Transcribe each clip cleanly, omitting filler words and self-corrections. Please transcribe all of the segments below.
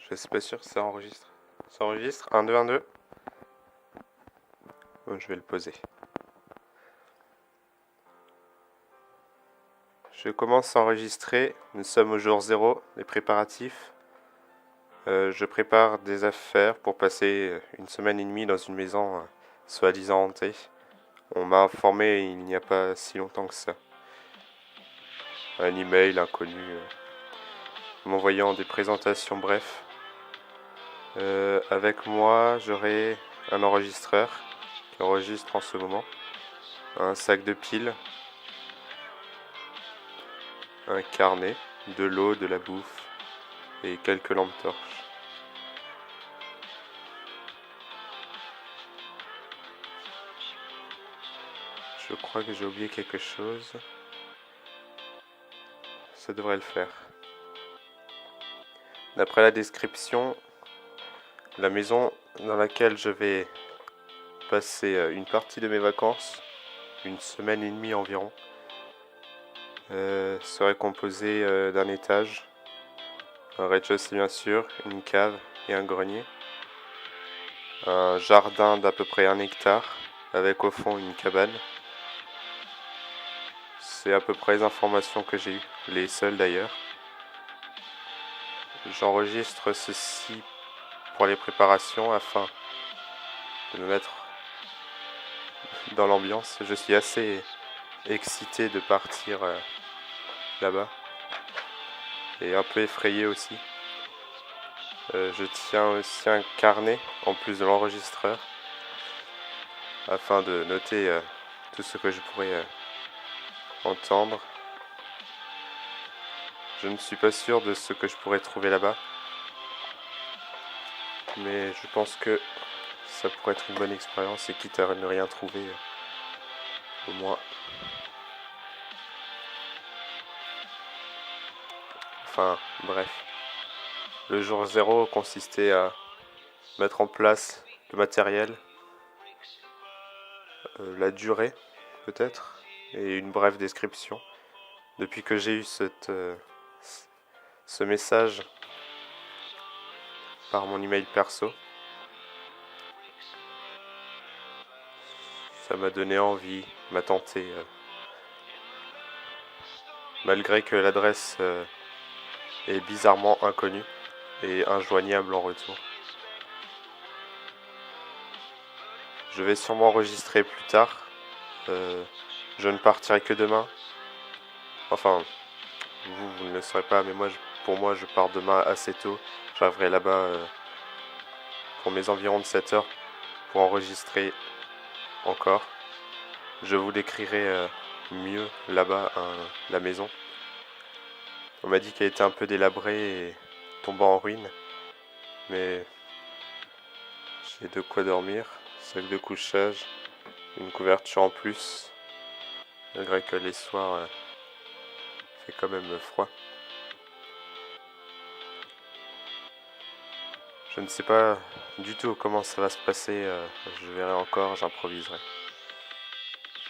Je suis pas sûr que ça enregistre. Ça enregistre 1, 2, 1, 2. Bon, je vais le poser. Je commence à enregistrer. Nous sommes au jour 0 des préparatifs. Je prépare des affaires pour passer une semaine et demie dans une maison soi-disant hantée. On m'a informé il n'y a pas si longtemps que ça. Un email inconnu m'envoyant des présentations, bref. Avec moi, j'aurai un enregistreur qui enregistre en ce moment, un sac de piles, un carnet, de l'eau, de la bouffe et quelques lampes torches. Je crois que j'ai oublié quelque chose. Ça devrait le faire. D'après la description, la maison dans laquelle je vais passer une partie de mes vacances, une semaine et demie environ, serait composée d'un étage, un rez-de-chaussée bien sûr, une cave et un grenier, un jardin d'à peu près 1 hectare, avec au fond une cabane. C'est à peu près les informations que j'ai eues, les seules d'ailleurs. J'enregistre ceci pour les préparations afin de me mettre dans l'ambiance. Je suis assez excité de partir là-bas et un peu effrayé aussi. Je tiens aussi un carnet en plus de l'enregistreur afin de noter tout ce que je pourrais entendre. Je ne suis pas sûr de ce que je pourrais trouver là-bas, mais je pense que ça pourrait être une bonne expérience et quitte à ne rien trouver, au moins. Enfin, bref. Le jour 0 consistait à mettre en place le matériel, la durée peut-être, et une brève description. Depuis que j'ai eu ce message par mon email perso, ça m'a donné envie, m'a tenté, malgré que l'adresse est bizarrement inconnue et injoignable en retour. Je vais sûrement enregistrer plus tard. Je ne partirai que demain. Enfin, vous ne le saurez pas, mais pour moi, je pars demain assez tôt. J'arriverai là-bas pour mes environs de 7 heures pour enregistrer encore. Je vous décrirai mieux là-bas la maison. On m'a dit qu'elle était un peu délabrée et tombant en ruine, mais j'ai de quoi dormir, sac de couchage, une couverture en plus, malgré que les soirs fait quand même froid. Je ne sais pas du tout comment ça va se passer, je verrai encore, j'improviserai.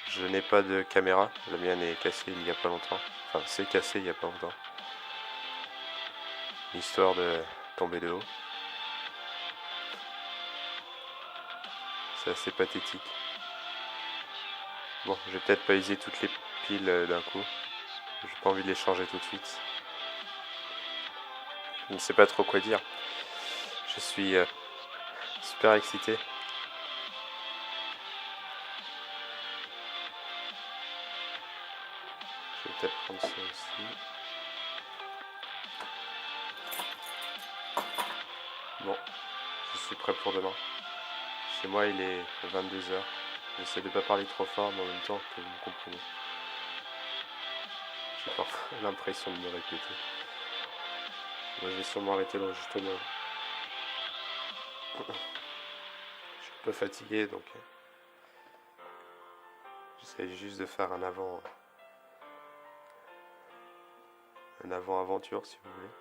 Je n'ai pas de caméra, la mienne est cassée il n'y a pas longtemps. Enfin, c'est cassé il n'y a pas longtemps. Histoire de tomber de haut. C'est assez pathétique. Bon, je vais peut-être pas user toutes les piles d'un coup. J'ai pas envie de les changer tout de suite. Je ne sais pas trop quoi dire. Je suis super excité. Je vais peut-être prendre ça aussi. Bon, je suis prêt pour demain. Chez moi, il est 22 h. J'essaie de pas parler trop fort, mais en même temps que vous me comprenez. J'ai parfois l'impression de me répéter. Moi, je vais sûrement arrêter l'enregistrement. Je suis un peu fatigué, donc j'essaie juste de faire un avant-aventure, si vous voulez.